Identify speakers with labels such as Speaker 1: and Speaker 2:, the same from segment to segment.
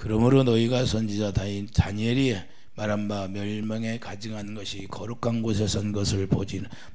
Speaker 1: 그러므로 너희가 선지자 다니엘이 말한 바 멸망에 가증한 것이 거룩한 곳에 선 것을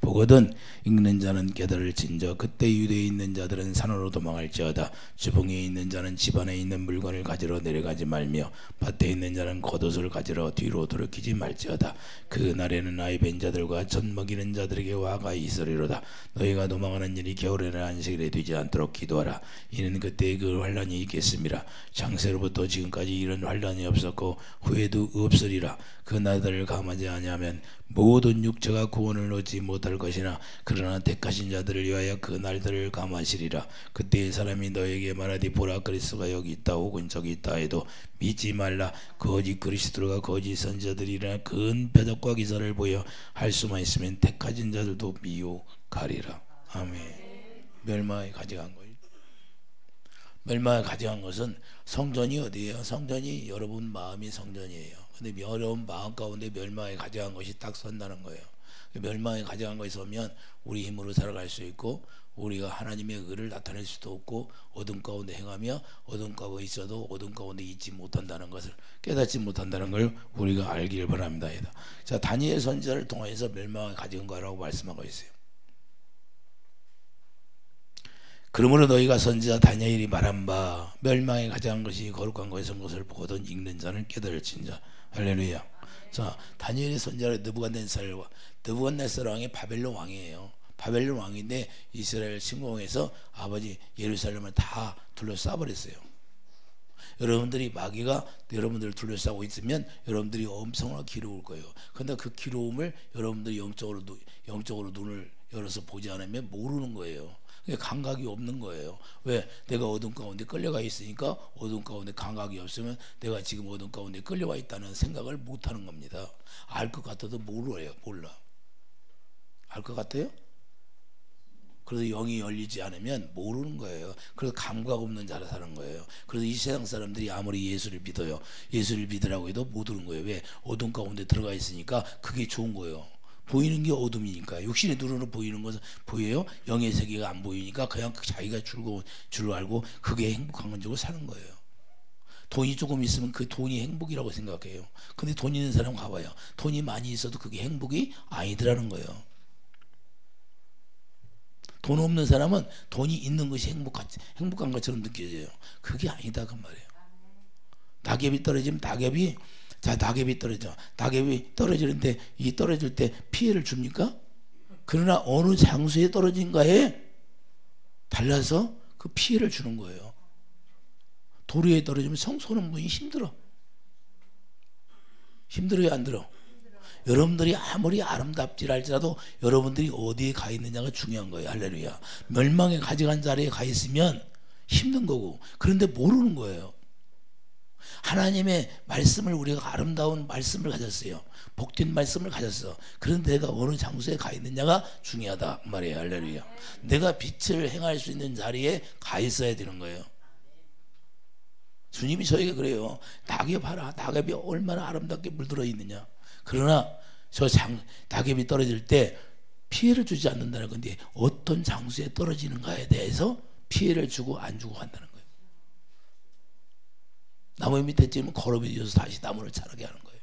Speaker 1: 보거든 읽는 자는 깨달을진저 그때 유대에 있는 자들은 산으로 도망할지어다 주봉에 있는 자는 집안에 있는 물건을 가지러 내려가지 말며 밭에 있는 자는 겉옷을 가지러 뒤로 돌이키지 말지어다 그 날에는 아이 벤 자들과 젖 먹이는 자들에게 화가 있으리로다 너희가 도망하는 일이 겨울에는 안식일에 되지 않도록 기도하라 이는 그때 그 환란이 있겠음이라 창세로부터 지금까지 이런 환란이 없었고 후에도 없으리라 그 날들을 감하지 아니하면 모든 육체가 구원을 얻지 못할 것이나 그러나 택하신 자들을 위하여 그 날들을 감하시리라 그때의 사람이 너에게 말하되 보라 그리스도가 여기 있다 혹은 저기 있다 해도 믿지 말라 거짓 그리스도가 거짓 선지자들이라 큰 표적과 기사를 보여 할 수만 있으면 택하신 자들도 미혹하리라. 아멘. 멸망에 가져간 거예요. 멸망에 가져간 것은 성전이 어디예요? 성전이 여러분 마음이 성전이에요. 근데 여러분 마음 가운데 멸망에 가져간 것이 딱 선다는 거예요. 멸망에 가져간 것이 서면 우리 힘으로 살아갈 수 있고 우리가 하나님의 의를 나타낼 수도 없고 어둠 가운데 행하며 어둠 가운데 있어도 어둠 가운데 있지 못한다는 것을 깨닫지 못한다는 걸 우리가 알기를 바랍니다. 자, 다니엘 선지자를 통해서 멸망에 가져간 거라고 말씀하고 있어요. 그러므로 너희가 선지자 다니엘이 말한 바 멸망에 가져간 것이 거룩한 것에 선 것을 보거든 읽는 자는 깨달을진자. 할렐루야. 자, 다니엘의 선지자를 느부갓네살 왕이 바벨론 왕이에요. 바벨론 왕인데 이스라엘 침공해서 아버지 예루살렘을 다 둘러싸버렸어요. 여러분들이 마귀가 여러분들을 둘러싸고 있으면 여러분들이 엄청나게 기로울 거예요. 그런데 그 기로움을 여러분들이 영적으로 눈을 열어서 보지 않으면 모르는 거예요. 감각이 없는 거예요. 왜? 내가 어둠 가운데 끌려가 있으니까 어둠 가운데 감각이 없으면 내가 지금 어둠 가운데 끌려와 있다는 생각을 못하는 겁니다. 알 것 같아도 몰라요. 몰라. 알 것 같아요? 그래서 영이 열리지 않으면 모르는 거예요. 그래서 감각 없는 자라 사는 거예요. 그래서 이 세상 사람들이 아무리 예수를 믿어요. 예수를 믿으라고 해도 못 오는 거예요. 왜? 어둠 가운데 들어가 있으니까 그게 좋은 거예요. 보이는 게 어둠이니까. 육신의 눈으로 보이는 것은 보여요. 영의 세계가 안 보이니까 그냥 자기가 즐거운 줄 알고 그게 행복한 건 줄 알고 사는 거예요. 돈이 조금 있으면 그 돈이 행복이라고 생각해요. 근데 돈 있는 사람 가봐요. 돈이 많이 있어도 그게 행복이 아니더라는 거예요. 돈 없는 사람은 돈이 있는 것이 행복한 것처럼 느껴져요. 그게 아니다 그 말이에요. 낙엽이 떨어지면 낙엽이 떨어져. 낙엽이 떨어지는데 이 떨어질 때 피해를 줍니까? 그러나 어느 장소에 떨어진가에 달라서 그 피해를 주는 거예요. 도로에 떨어지면 쏘는 분이 힘들어. 힘들어요, 안 들어? 여러분들이 아무리 아름답지 할지라도 여러분들이 어디에 가 있느냐가 중요한 거예요. 할렐루야. 멸망에 가져간 자리에 가 있으면 힘든 거고, 그런데 모르는 거예요. 하나님의 말씀을 우리가 아름다운 말씀을 가졌어요. 복된 말씀을 가졌어. 그런데 내가 어느 장소에 가 있느냐가 중요하다 말이에요. 할렐루야. 내가 빛을 행할 수 있는 자리에 가 있어야 되는 거예요. 주님이 저에게 그래요. 낙엽 봐라. 낙엽이 얼마나 아름답게 물들어 있느냐. 그러나 낙엽이 떨어질 때 피해를 주지 않는다는 건데 어떤 장소에 떨어지는가에 대해서 피해를 주고 안 주고 한다는 거예요. 나무 밑에 찌면 거름이 되어서 다시 나무를 자라게 하는 거예요.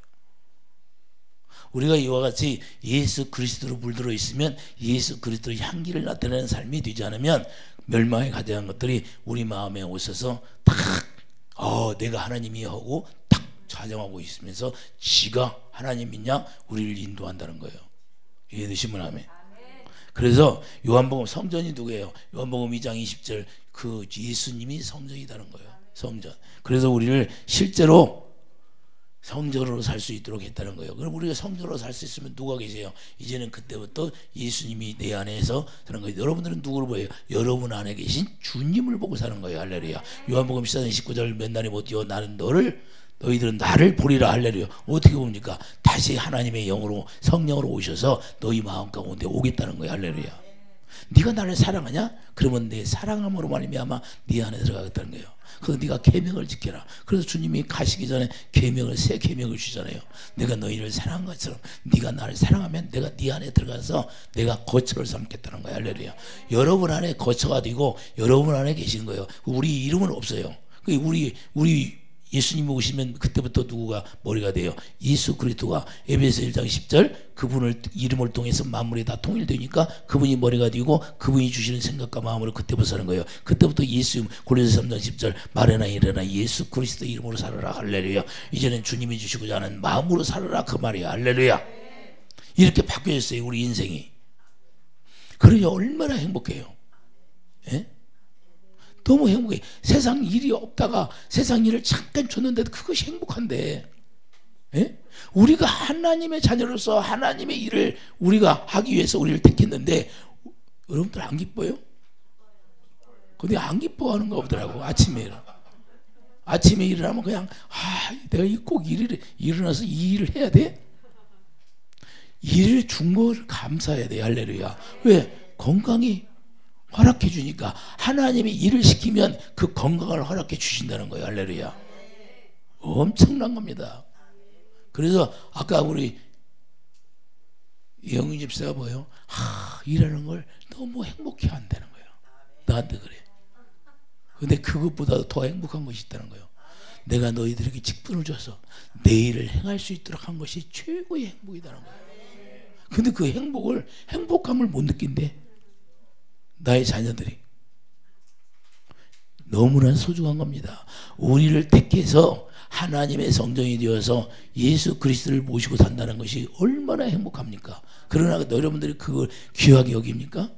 Speaker 1: 우리가 이와 같이 예수 그리스도로 물들어 있으면 예수 그리스도의 향기를 나타내는 삶이 되지 않으면 멸망에 가져간 것들이 우리 마음에 오셔서 딱 내가 하나님이 하고 딱 좌정하고 있으면서 지가 하나님이냐 우리를 인도한다는 거예요. 이해되시면 아멘. 그래서 요한복음 성전이 누구예요? 요한복음 2장 20절 그 예수님이 성전이라는 거예요. 성전. 그래서 우리를 실제로 성전으로 살 수 있도록 했다는 거예요. 그럼 우리가 성전으로 살 수 있으면 누가 계세요? 이제는 그때부터 예수님이 내 안에서 사는 거예요. 여러분들은 누구를 보여요? 여러분 안에 계신 주님을 보고 사는 거예요. 할렐루야. 요한복음 14장 19절 몇 날이 못 뛰어 나는 너희들은 나를 보리라. 할렐루야. 어떻게 봅니까? 다시 하나님의 영으로 성령으로 오셔서 너희 마음 가운데 오겠다는 거예요. 할렐루야. 네가 나를 사랑하냐? 그러면 내 사랑함으로 말미암아 네 안에 들어가겠다는 거예요. 그래서 네가 계명을 지켜라. 그래서 주님이 가시기 전에 새 계명을 주잖아요. 내가 너희를 사랑한 것처럼 네가 나를 사랑하면 내가 네 안에 들어가서 내가 거처를 삼겠다는 거야. 할렐루야. 여러분 안에 거처가 되고 여러분 안에 계신 거예요. 우리 이름은 없어요. 우리 예수님이 오시면 그때부터 누구가 머리가 돼요? 예수 그리스도가 에베소 1장 10절 그분을 이름을 통해서 만물이 다 통일되니까 그분이 머리가 되고 그분이 주시는 생각과 마음으로 그때부터 사는 거예요. 그때부터 예수 고린도서 3장 10절 말해나 이래나 예수 그리스도 이름으로 살아라 할렐루야. 이제는 주님이 주시고자 하는 마음으로 살아라 그 말이야 할렐루야. 이렇게 바뀌어졌어요 우리 인생이. 그러니 얼마나 행복해요. 예? 너무 행복해. 세상 일이 없다가 세상 일을 잠깐 줬는데도 그것이 행복한데, 예? 우리가 하나님의 자녀로서 하나님의 일을 우리가 하기 위해서 우리를 택했는데 여러분들 안 기뻐요? 근데 안 기뻐하는 거 없더라고. 아침에 일어나면 그냥 내가 꼭 일어나서 이 일을 해야 돼? 일을 준 걸 감사해야 돼. 할렐루야. 왜? 건강이 허락해 주니까. 하나님이 일을 시키면 그 건강을 허락해 주신다는 거예요. 할렐루야. 엄청난 겁니다. 그래서 아까 우리 영희 집사가 뭐예요? 일하는 걸 너무 행복해 한다는 거예요. 나한테 그래. 근데 그것보다도 더 행복한 것이 있다는 거예요. 내가 너희들에게 직분을 줘서 내 일을 행할 수 있도록 한 것이 최고의 행복이라는 거예요. 근데 그 행복감을 못 느낀대. 나의 자녀들이. 너무나 소중한 겁니다. 우리를 택해서 하나님의 성전이 되어서 예수 그리스도를 모시고 산다는 것이 얼마나 행복합니까? 그러나 여러분들이 그걸 귀하게 여깁니까?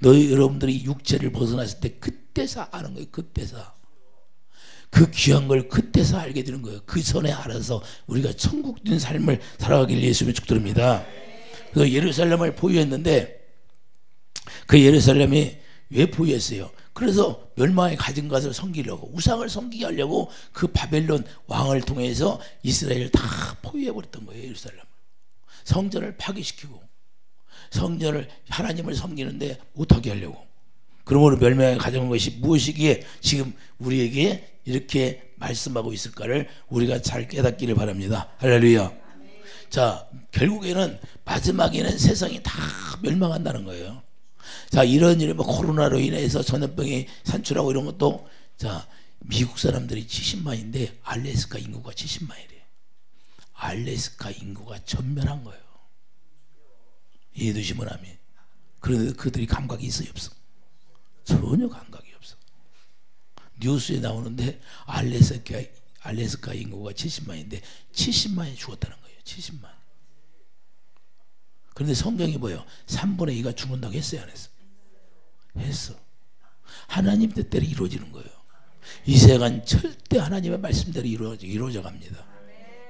Speaker 1: 여러분들이 육체를 벗어났을 때 그때서 아는 거예요. 그때서. 그 귀한 걸 그때서 알게 되는 거예요. 그 전에 알아서 우리가 천국된 삶을 살아가길 예수님의 축도합니다. 그래서 예루살렘을 보유했는데 그 예루살렘이 왜 보유했어요? 그래서 멸망에 가진 것을 섬기려고, 우상을 섬기게 하려고 그 바벨론 왕을 통해서 이스라엘을 다 포위해버렸던 거예요. 예루살렘 성전을 파괴시키고 성전을 하나님을 섬기는데 못하게 하려고. 그러므로 멸망에 가져온 것이 무엇이기에 지금 우리에게 이렇게 말씀하고 있을까를 우리가 잘 깨닫기를 바랍니다. 할렐루야. 자, 결국에는 마지막에는 세상이 다 멸망한다는 거예요. 자, 이런 일이 코로나로 인해서 전염병이 산출하고 이런 것도, 자, 미국 사람들이 70만인데 알래스카 인구가 70만이래요. 알래스카 인구가 전멸한 거예요. 이해되시면 아멘. 그런데 그들이 감각이 있어요, 없어? 전혀 감각이 없어. 뉴스에 나오는데 알래스카 인구가 70만인데 70만이 죽었다는 거예요. 70만. 그런데 성경이 뭐예요? 3분의 2가 죽는다고 했어요, 안 했어? 했어. 하나님 뜻대로 이루어지는 거예요. 이 세간 절대 하나님의 말씀대로 이루어져 갑니다.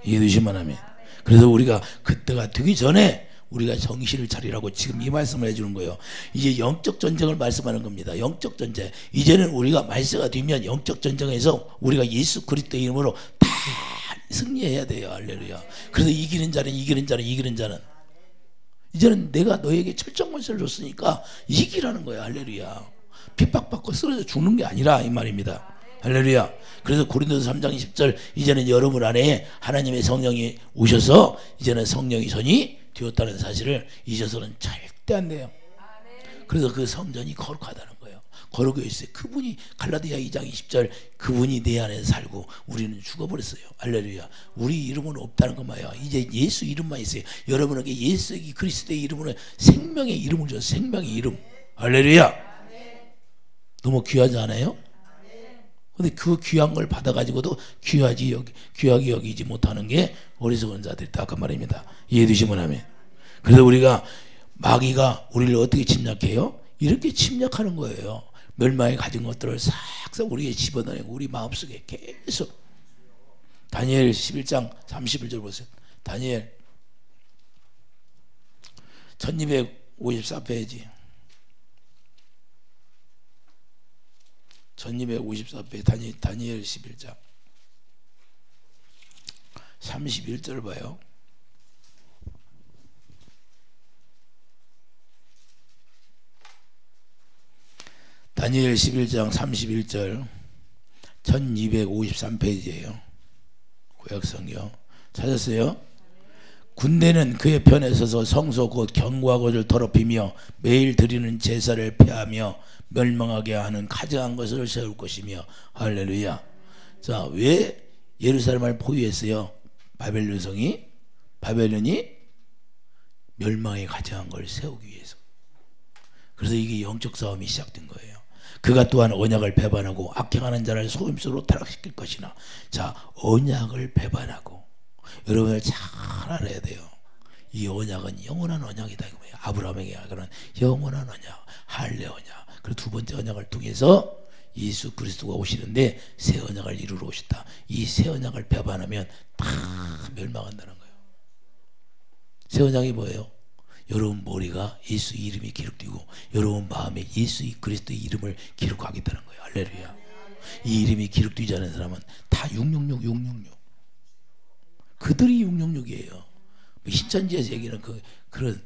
Speaker 1: 이해되시면 하면. 그래서 우리가 그때가 되기 전에 우리가 정신을 차리라고 지금 이 말씀을 해주는 거예요. 이제 영적 전쟁을 말씀하는 겁니다. 영적 전쟁. 이제는 우리가 말세가 되면 영적 전쟁에서 우리가 예수 그리스도의 이름으로 다 승리해야 돼요. 할렐루야. 그래서 이기는 자는 이제는 내가 너에게 철저한 권세를 줬으니까 이기라는 거야. 할렐루야. 핍박받고 쓰러져 죽는 게 아니라 이 말입니다. 할렐루야. 그래서 고린도서 3장 20절 이제는 여러분 안에 하나님의 성령이 오셔서 이제는 성령이 선이 되었다는 사실을 잊어서는 절대 안 돼요. 그래서 그 성전이 거룩하다는 거예요. 거룩해 있어요. 그분이 갈라디아 2장 20절 그분이 내 안에 살고 우리는 죽어버렸어요. 할렐루야. 우리 이름은 없다는 것 말이야. 이제 예수 이름만 있어요. 여러분에게 예수 그리스도의 이름으로 생명의 이름을 줘. 생명의 이름. 할렐루야. 너무 귀하지 않아요? 근데 그 귀한 걸 받아가지고도 귀하게 여기지 못하는 게 어리석은 자들이다 그 말입니다. 이해되시면 하면. 그래서 우리가 마귀가 우리를 어떻게 침략해요? 이렇게 침략하는 거예요. 멸망에 가진 것들을 싹싹 우리에게 집어넣고 우리 마음속에 계속. 다니엘 11장 31절 보세요. 다니엘 1254페이지 1254페이지 다니엘 11장 31절 봐요. 다니엘 11장 31절 1253페이지예요. 구약성경 찾았어요? 군대는 그의 편에 서서 성소 곧 경과것을 더럽히며 매일 드리는 제사를 폐하며 멸망하게 하는 가증한 것을 세울 것이며 할렐루야. 자, 왜 예루살렘을 포위했어요? 바벨론이 멸망에 가져간 걸 세우기 위해서. 그래서 이게 영적 싸움이 시작된 거예요. 그가 또한 언약을 배반하고 악행하는 자를 속임수로 타락시킬 것이나. 자, 언약을 배반하고, 여러분들 잘 알아야 돼요. 이 언약은 영원한 언약이다. 아브라함에게 하는 영원한 언약, 할례 언약. 그리고 두 번째 언약을 통해서 예수 그리스도가 오시는데 새 언약을 이루러 오셨다. 이 새 언약을 배반하면 다 멸망한다는 거예요. 새 언약이 뭐예요? 여러분 머리가 예수 이름이 기록되고 여러분 마음에 예수 그리스도의 이름을 기록하겠다는 거예요. 할렐루야. 이 이름이 기록되지 않은 사람은 다 666. 그들이 666이에요. 신천지에서 얘기하는 그런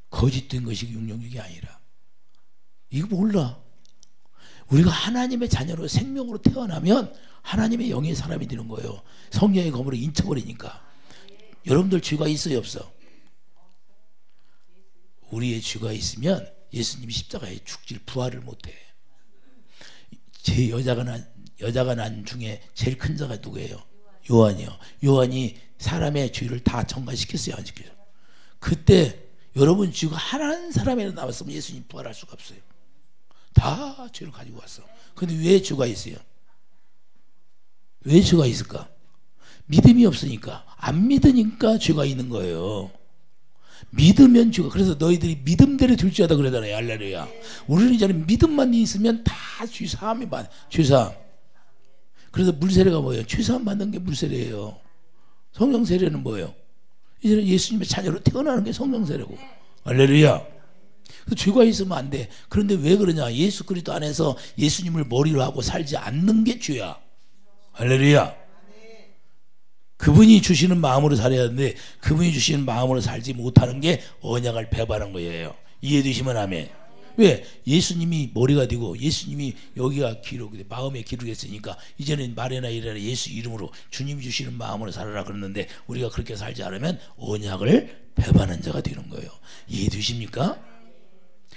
Speaker 1: 거짓된 것이 666이 아니라, 이거 몰라. 우리가 하나님의 자녀로 생명으로 태어나면 하나님의 영의 사람이 되는 거예요. 성령의 검으로 인쳐버리니까. 여러분들 죄가 있어요, 없어? 우리의 죄가 있으면 예수님이 십자가에 죽질 부활을 못해. 제 여자가 난 중에 제일 큰 자가 누구예요? 요한이요. 요한이 사람의 죄를 다 정화시켰어요, 안 시켜요? 그때 여러분 죄가 한 사람이라도 남았으면 예수님 부활할 수가 없어요. 다 죄를 가지고 왔어. 근데 왜 죄가 있어요? 왜 죄가 있을까? 믿음이 없으니까. 안 믿으니까 죄가 있는 거예요. 믿으면 죄가. 그래서 너희들이 믿음대로 될지어다 그러잖아요. 할렐루야. 우리는 이제 믿음만 있으면 다 죄사함이 많아. 죄사함. 그래서 물세례가 뭐예요? 죄사함 받는 게 물세례예요. 성령세례는 뭐예요? 이제는 예수님의 자녀로 태어나는 게 성령세례고. 할렐루야. 죄가 있으면 안 돼. 그런데 왜 그러냐? 예수 그리스도 안에서 예수님을 머리로 하고 살지 않는 게 죄야. 할렐루야. 그분이 주시는 마음으로 살아야 하는데 그분이 주시는 마음으로 살지 못하는 게 언약을 배반한 거예요. 이해되시면 아멘. 왜? 예수님이 머리가 되고 예수님이 여기가 마음에 기록했으니까 이제는 말해나 이래나 예수 이름으로 주님이 주시는 마음으로 살아라 그러는데 우리가 그렇게 살지 않으면 언약을 배반한 자가 되는 거예요. 이해되십니까?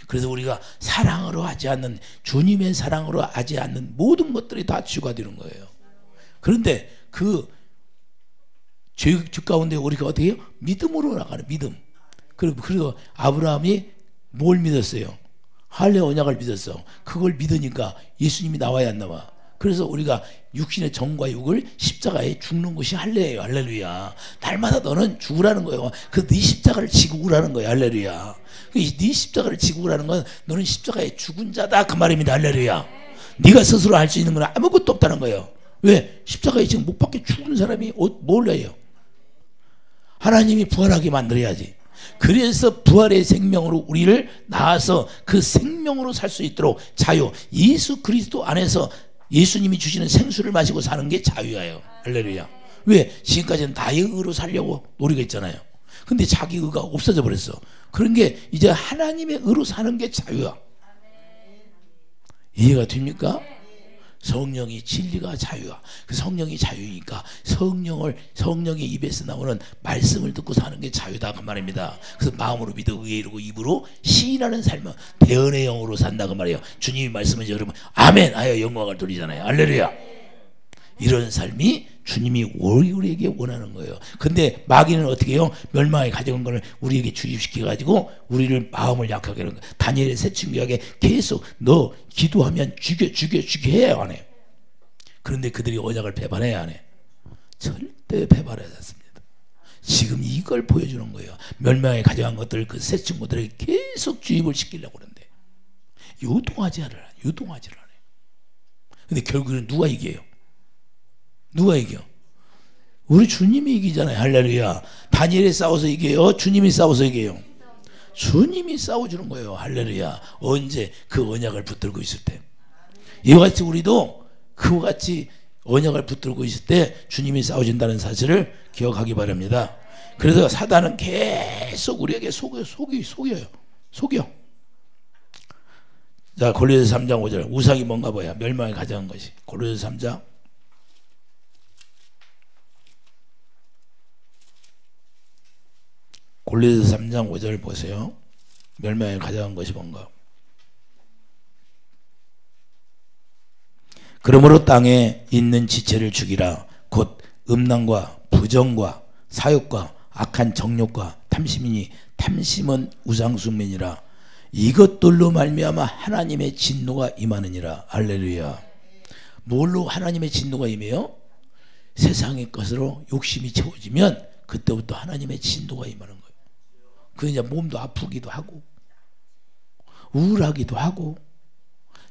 Speaker 1: 그래서 우리가 사랑으로 하지 않는, 주님의 사랑으로 하지 않는 모든 것들이 다 죄가 되는 거예요. 그런데 그 죄 가운데 우리가 어떻게 해요? 믿음으로 나가는 믿음. 그리고 아브라함이 뭘 믿었어요? 할례 언약을 믿었어. 그걸 믿으니까 예수님이 나와야 안 나와. 그래서 우리가 육신의 정과 육을 십자가에 죽는 것이 할례예요. 할렐루야. 날마다 너는 죽으라는 거예요. 그 네 십자가를 지고 오라는 거예요. 할렐루야. 네 십자가를 지고 오라는 건 너는 십자가에 죽은 자다 그 말입니다. 할렐루야. 네가 스스로 할 수 있는 건 아무것도 없다는 거예요. 왜? 십자가에 지금 못 박혀 죽은 사람이 뭘 해요? 하나님이 부활하게 만들어야지. 그래서 부활의 생명으로 우리를 낳아서 그 생명으로 살 수 있도록 자유, 예수 그리스도 안에서 예수님이 주시는 생수를 마시고 사는 게 자유예요. 할렐루야. 왜? 지금까지는 나의 의로 살려고 노리고 있잖아요. 근데 자기 의가 없어져 버렸어. 그런 게 이제 하나님의 의로 사는 게 자유야. 이해가 됩니까? 성령이 진리가 자유야. 그 성령이 자유니까 성령의 입에서 나오는 말씀을 듣고 사는 게 자유다 그 말입니다. 그래서 마음으로 믿어 의에 이르고 입으로 시인하는 삶은 대언의 영으로 산다 그 말이에요. 주님이 말씀은 여러분 아멘 하여 영광을 돌리잖아요. 할렐루야. 이런 삶이 주님이 우리에게 원하는 거예요. 근데 마귀는 어떻게 해요? 멸망에 가져온 것을 우리에게 주입시켜가지고 우리를 마음을 약하게 하는 거예요. 다니엘의 새 친구에게 계속 너 기도하면 죽여 해야 안 해요. 그런데 그들이 언약을 배반해야 안 해. 절대 배반하지 않습니다. 지금 이걸 보여주는 거예요. 멸망에 가져간 것들 그 새 친구들에게 계속 주입을 시키려고 그러는데 유동하지를 않아요. 근데 결국에는 누가 이겨요? 누가 이겨? 우리 주님이 이기잖아요. 할렐루야. 다니엘이 싸워서 이겨요? 주님이 싸워서 이겨요? 주님이 싸워주는 거예요. 할렐루야. 언제? 그 언약을 붙들고 있을 때. 이와 같이 우리도 그와 같이 언약을 붙들고 있을 때 주님이 싸워준다는 사실을 기억하기 바랍니다. 그래서 사단은 계속 우리에게 속여요. 자, 골로새서 3장 5절. 우상이 뭔가 뭐야? 멸망에 가져간 것이. 골로새서 3장. 골로새서 3장 5절 보세요. 멸망에 가져간 것이 뭔가. 그러므로 땅에 있는 지체를 죽이라. 곧 음란과 부정과 사욕과 악한 정욕과 탐심이니 탐심은 우상숭배니라. 이것들로 말미암아 하나님의 진노가 임하느니라. 할렐루야. 뭘로 하나님의 진노가 임해요? 세상의 것으로 욕심이 채워지면 그때부터 하나님의 진노가 임하는 거예요. 그 이제 몸도 아프기도 하고 우울하기도 하고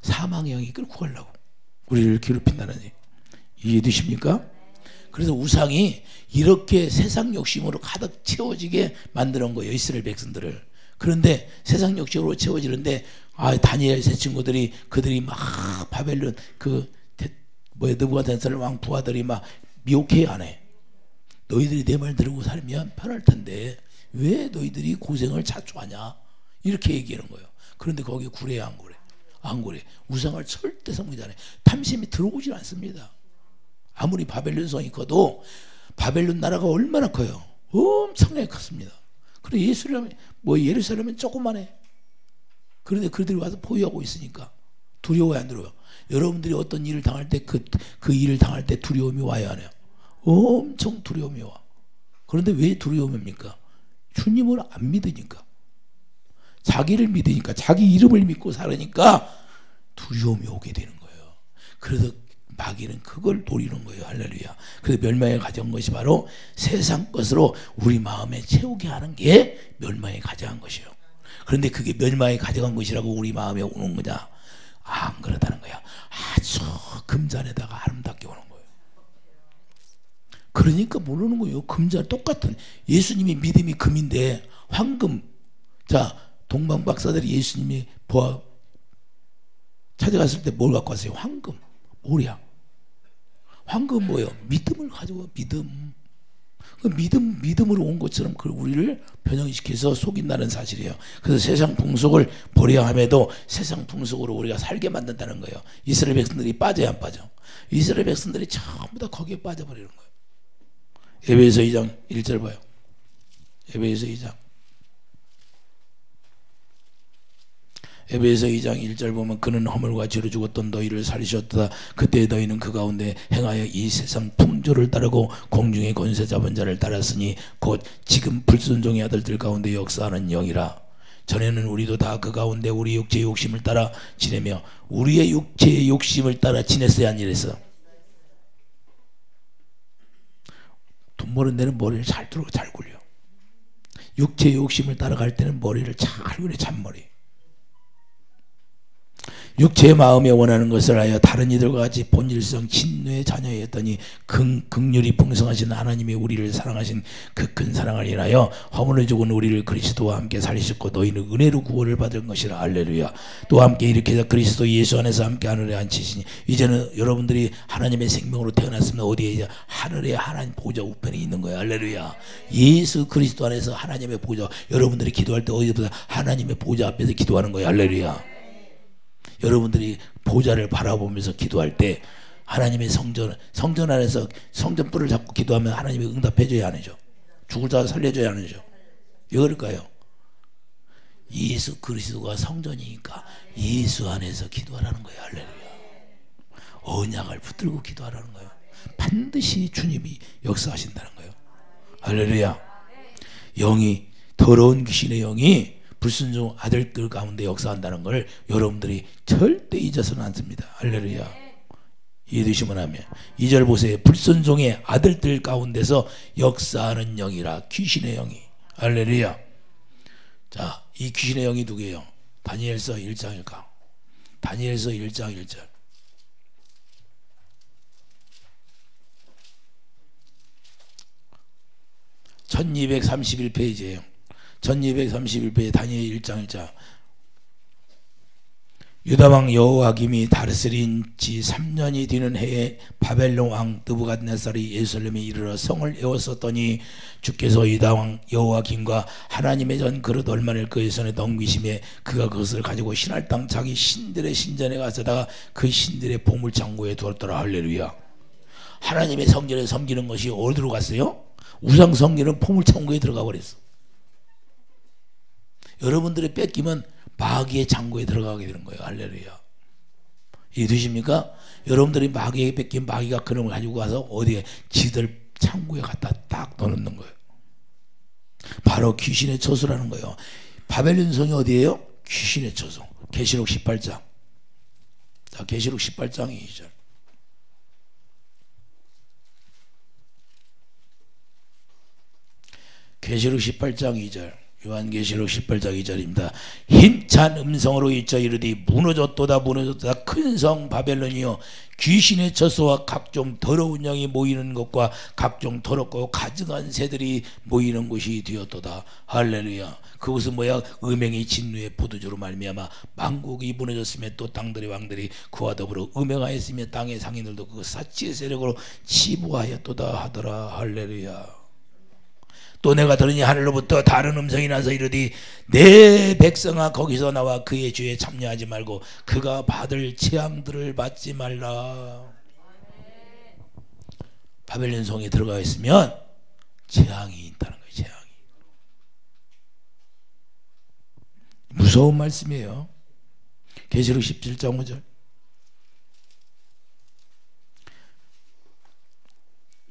Speaker 1: 사망의 영이 끌고 가려고 우리를 괴롭힌다는 얘기 이해되십니까? 그래서 우상이 이렇게 세상 욕심으로 가득 채워지게 만드는 거예요, 이스라엘 백성들을. 그런데 세상 욕심으로 채워지는데 다니엘 세 친구들이 그들이 막 바벨론 느부갓네살 왕 부하들이 막 미혹해 안 해. 너희들이 내 말 들으고 살면 편할 텐데 왜 너희들이 고생을 자초하냐 이렇게 얘기하는 거예요. 그런데 거기 구래 안 구래? 안 구래. 우상을 절대 섬기지 않아요. 탐심이 들어오질 않습니다. 아무리 바벨론 성이 커도 바벨론 나라가 얼마나 커요? 엄청나게 컸습니다. 그런데 예루살렘은 조그만해. 그런데 그들이 와서 보유하고 있으니까 두려워야 안 들어요. 여러분들이 어떤 일을 당할 때 그 일을 당할 때 두려움이 와야 하네요. 엄청 두려움이 와. 그런데 왜 두려움이 옵니까? 주님을 안 믿으니까, 자기를 믿으니까, 자기 이름을 믿고 살으니까 두려움이 오게 되는 거예요. 그래서 마귀는 그걸 노리는 거예요. 할렐루야. 그래서 멸망에 가져온 것이 바로 세상 것으로 우리 마음에 채우게 하는 게 멸망에 가져간 것이에요. 그런데 그게 멸망에 가져간 것이라고 우리 마음에 오는 거냐? 안 그렇다는 거야. 아주 금잔에다가 아름답게 오는 거예요. 그러니까 모르는 거예요. 금잔 똑같은, 예수님이 믿음이 금인데 황금. 자, 동방 박사들이 예수님이 찾아갔을 때 뭘 갖고 왔어요? 황금. 뭐야? 황금 뭐예요? 믿음을 가지고, 믿음. 믿음으로 온 것처럼 우리를 변형시켜서 속인다는 사실이에요. 그래서 세상 풍속을 버려야 함에도 세상 풍속으로 우리가 살게 만든다는 거예요. 이스라엘 백성들이 빠져야 안 빠져? 이스라엘 백성들이 전부 다 거기에 빠져버리는 거예요. 에베소서 2장 1절 봐요. 에베소서 2장. 에베소 2장 1절 보면 그는 허물과 죄로 죽었던 너희를 살리셨다. 그때 너희는 그 가운데 행하여 이 세상 풍조를 따르고 공중의 권세 잡은 자를 따랐으니 곧 지금 불순종의 아들들 가운데 역사하는 영이라. 전에는 우리도 다 그 가운데 우리 육체의 욕심을 따라 지내며 우리의 육체의 욕심을 따라 지냈어야 안 이랬어. 돈 버는 데는 머리를 잘 들고 잘 굴려. 육체의 욕심을 따라갈 때는 머리를 잘 굴려. 잔머리. 육체의 마음에 원하는 것을 하여 다른 이들과 같이 본질성 진노의 자녀였더니 긍휼이 풍성하신 하나님이 우리를 사랑하신 그 큰 사랑을 인하여 화물을 죽은 우리를 그리스도와 함께 살리셨고 너희는 은혜로 구원을 받은 것이라. 할렐루야. 또 함께 일으켜서 그리스도 예수 안에서 함께 하늘에 앉히시니 이제는 여러분들이 하나님의 생명으로 태어났으면 어디에? 하늘에 하나님 보좌 우편에 있는 거예요. 할렐루야. 예수 그리스도 안에서 하나님의 보좌. 여러분들이 기도할 때 어디보다 하나님의 보좌 앞에서 기도하는 거예요. 할렐루야. 여러분들이 보좌를 바라보면서 기도할 때 하나님의 성전 안에서 성전불을 잡고 기도하면 하나님이 응답해줘야 안 하죠? 죽을 자 살려줘야 안 하죠? 왜 그럴까요? 예수 그리스도가 성전이니까 예수 안에서 기도하라는 거예요. 할렐루야. 언약을 붙들고 기도하라는 거예요. 반드시 주님이 역사하신다는 거예요. 할렐루야. 영이, 더러운 귀신의 영이 불순종 아들들 가운데 역사한다는 걸 여러분들이 절대 잊어서는 않습니다. 할렐루야. 이해되시면 하면 2절 보세요. 불순종의 아들들 가운데서 역사하는 영이라. 귀신의 영이. 할렐루야. 자, 이 귀신의 영이 누구예요? 다니엘서 1장일까? 다니엘서 1장 1절. 1231페이지예요. 1231페이지 다니엘 1장 1절. 유다왕 여호야김이 다스린 지 3년이 되는 해에 바벨론 왕 느부갓네살이 예루살렘에 이르러 성을 에웠었더니 주께서 유다왕 여호야김과 하나님의 전 그릇 얼마를 그의 손에 넘기심에 그가 그것을 가지고 신할 땅 자기 신들의 신전에 가서다가 그 신들의 보물창고에 두었더라. 할렐루야. 하나님의 성전에 섬기는 것이 어디로 갔어요? 우상 섬기는 보물창고에 들어가 버렸어. 여러분들이 뺏기면 마귀의 창고에 들어가게 되는 거예요. 할렐루야. 이해되십니까? 여러분들이 마귀에게 뺏긴 마귀가 그놈을 가지고 가서 어디에 지들 창고에 갖다 딱 넣어놓는 거예요. 바로 귀신의 처소라는 거예요. 바벨론 성이 어디예요? 귀신의 처소. 계시록 18장. 자, 계시록 18장 2절. 계시록 18장 2절. 요한계시록 18장 2절입니다. 힘찬 음성으로 일자 이르되 무너졌도다 무너졌도다 큰 성 바벨론이여 귀신의 처소와 각종 더러운 양이 모이는 것과 각종 더럽고 가증한 새들이 모이는 곳이 되었도다. 할렐루야. 그것은 뭐야? 음행의 진노의 포도주로 말미암아 만국이 무너졌으며 또 땅들의 왕들이 그와 더불어 음행하였으며 땅의 상인들도 그 사치의 세력으로 치부하였도다 하더라. 할렐루야. 또 내가 들으니 하늘로부터 다른 음성이 나서 이르되 내 백성아 거기서 나와 그의 죄에 참여하지 말고 그가 받을 재앙들을 받지 말라. 바벨론 성에 들어가 있으면 재앙이 있다는 거예요. 재앙이. 무서운 말씀이에요. 계시록 17장 5절.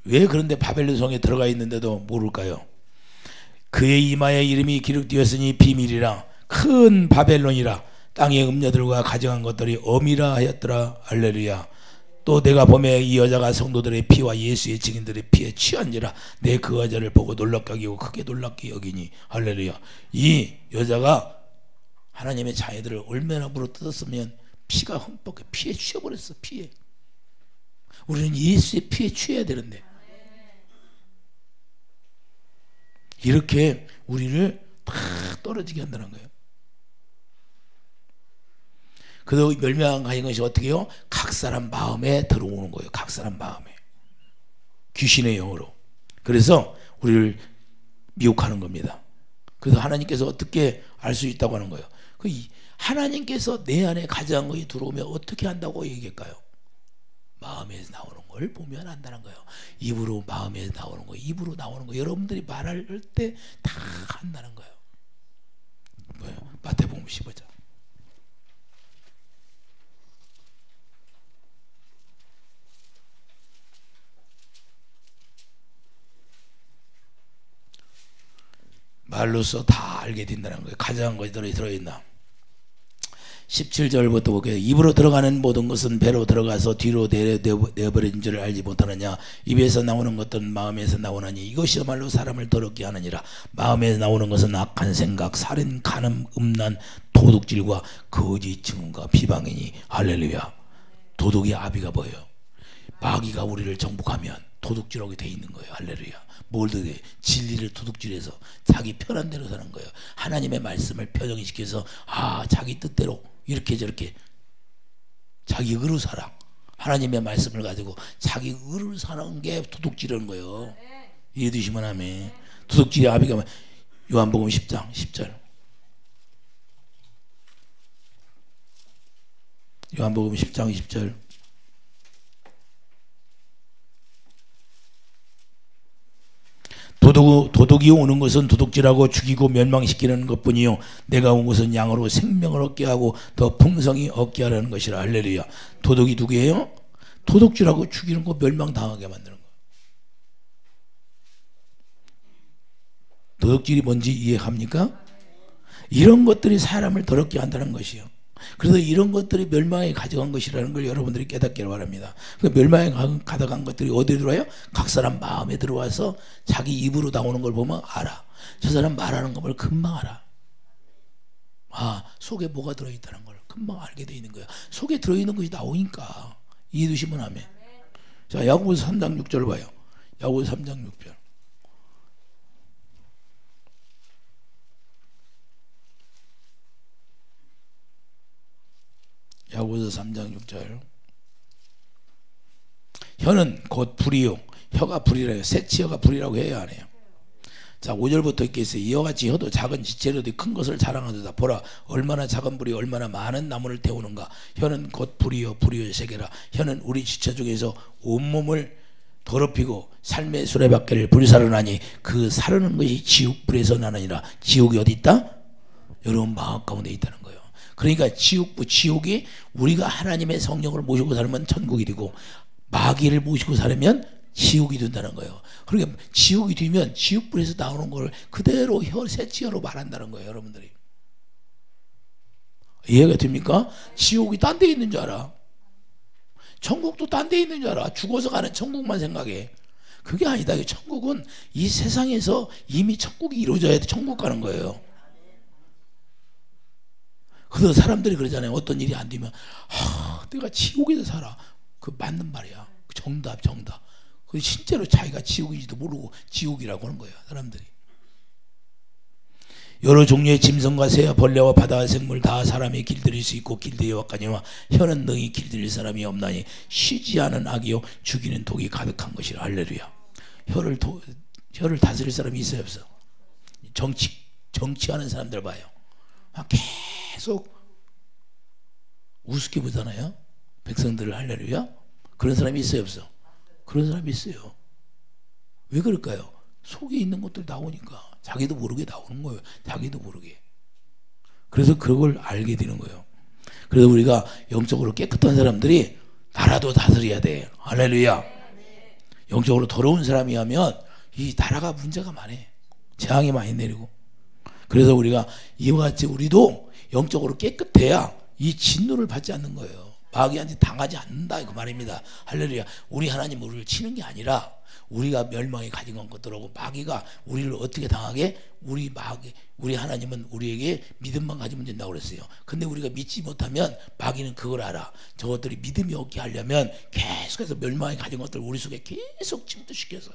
Speaker 1: 왜 그런데 바벨론 성에 들어가 있는데도 모를까요? 그의 이마에 이름이 기록되었으니 비밀이라 큰 바벨론이라 땅의 음녀들과 가증한 것들이 엄이라 하였더라. 할렐루야. 또 내가 보매 이 여자가 성도들의 피와 예수의 증인들의 피에 취한지라 내 그 여자를 보고 놀랍게 여기고 크게 놀랍게 여기니. 할렐루야. 이 여자가 하나님의 자녀들을 얼마나 물어뜯었으면 피가 흠뻑 피에 취해버렸어. 피에. 우리는 예수의 피에 취해야 되는데 이렇게 우리를 다 떨어지게 한다는 거예요. 그래서 멸망하는 것이 어떻게 해요? 각 사람 마음에 들어오는 거예요. 각 사람 마음에. 귀신의 영으로. 그래서 우리를 미혹하는 겁니다. 그래서 하나님께서 어떻게 알 수 있다고 하는 거예요? 하나님께서 내 안에 가져간 것이 들어오면 어떻게 한다고 얘기할까요? 마음에서 나오는 걸 보면 안다는 거예요. 입으로 마음에서 나오는 거, 입으로 나오는 거, 여러분들이 말할 때 다 한다는 거예요. 뭐예요? 마태복음 15장. 말로써 다 알게 된다는 거예요. 가져간 것이 들어있나. 17절부터 보게 입으로 들어가는 모든 것은 배로 들어가서 뒤로 내버린 줄을 알지 못하느냐. 입에서 나오는 것들은 마음에서 나오나니 이것이야말로 사람을 더럽게 하느니라. 마음에서 나오는 것은 악한 생각, 살인, 간음, 음란, 도둑질과 거짓 증언과 비방이니. 할렐루야. 도둑의 아비가 뭐예요? 마귀가 우리를 정복하면 도둑질하게 돼 있는 거예요. 할렐루야. 뭘 돼? 진리를 도둑질해서 자기 편한 대로 사는 거예요. 하나님의 말씀을 표정시켜서 자기 뜻대로 이렇게 저렇게 자기 의로 살아. 하나님의 말씀을 가지고 자기 의로 사는 게 도둑질하는 거예요. 이해되시면 아멘. 도둑질의 아비가 요한복음 10장 10절. 요한복음 10장 10절. 도둑이 오는 것은 도둑질하고 죽이고 멸망시키는 것뿐이요 내가 온 것은 양으로 생명을 얻게 하고 더 풍성히 얻게 하라는 것이라. 할렐루야. 도둑이 누구예요? 도둑질하고 죽이는 거 멸망당하게 만드는 거. 도둑질이 뭔지 이해합니까? 이런 것들이 사람을 더럽게 한다는 것이요. 그래서 이런 것들이 멸망에 가져간 것이라는 걸 여러분들이 깨닫기를 바랍니다. 그 멸망에 가져간 것들이 어디에 들어와요? 각 사람 마음에 들어와서 자기 입으로 나오는 걸 보면 알아. 저 사람 말하는 걸 금방 알아. 속에 뭐가 들어있다는 걸 금방 알게 돼 있는 거야. 속에 들어있는 것이 나오니까. 이해되시면 아멘. 자, 야고보서 3장 6절 봐요. 야고보서 3장 6절. 야고보서 3장 6절. 혀는 곧 불이요. 혀가 불이라요. 새치 혀가 불이라고 해야 안 해요. 자, 5절부터 이렇게 있어요. 이와 같이 혀도 작은 지체로도 큰 것을 자랑하도다. 보라, 얼마나 작은 불이 얼마나 많은 나무를 태우는가. 혀는 곧 불이요. 불이요 세계라. 혀는 우리 지체 중에서 온몸을 더럽히고 삶의 수레바퀴를 불사르나니 그 사르는 것이 지옥불에서 나느니라. 지옥이 어디 있다? 여러분 마음 가운데 있다는 거예요. 그러니까 지옥부, 지옥이 우리가 하나님의 성령을 모시고 살면 천국이 되고 마귀를 모시고 살면 지옥이 된다는 거예요. 그러니까 지옥이 되면 지옥불에서 나오는 걸 그대로 새치어로 말한다는 거예요. 여러분들이 이해가 됩니까? 지옥이 딴 데 있는 줄 알아. 천국도 딴 데 있는 줄 알아. 죽어서 가는 천국만 생각해. 그게 아니다. 천국은 이 세상에서 이미 천국이 이루어져야 돼. 천국 가는 거예요. 그래서 사람들이 그러잖아요. 어떤 일이 안 되면 내가 지옥에서 살아. 그 맞는 말이야. 정답. 그 실제로 자기가 지옥인지도 모르고 지옥이라고 하는 거예요. 사람들이. 여러 종류의 짐승과 새와 벌레와 바다와 생물 다 사람이 길들일 수 있고 길들여 왔거니와 혀는 능히 길들일 사람이 없나니 쉬지 않은 악이요 죽이는 독이 가득한 것이라. 할렐루야. 혀를 다스릴 사람이 있어요, 없어? 정치하는 사람들 봐요. 계속 우습게 보잖아요. 백성들을. 할렐루야. 그런 사람이 있어요, 없어? 그런 사람이 있어요. 왜 그럴까요? 속에 있는 것들 나오니까. 자기도 모르게 나오는 거예요. 자기도 모르게. 그래서 그걸 알게 되는 거예요. 그래서 우리가 영적으로 깨끗한 사람들이 나라도 다스려야 돼. 할렐루야. 영적으로 더러운 사람이 하면 이 나라가 문제가 많아. 재앙이 많이 내리고. 그래서 우리가 이와 같이 우리도 영적으로 깨끗해야 이 진노를 받지 않는 거예요. 마귀한테 당하지 않는다 그 말입니다. 할렐루야. 우리 하나님 우리를 치는 게 아니라 우리가 멸망에 가진 것들하고 마귀가 우리를 어떻게 당하게? 우리 하나님은 우리에게 믿음만 가지면 된다고 그랬어요. 근데 우리가 믿지 못하면 마귀는 그걸 알아. 저것들이 믿음이 없게 하려면 계속해서 멸망에 가진 것들을 우리 속에 계속 침투시켜서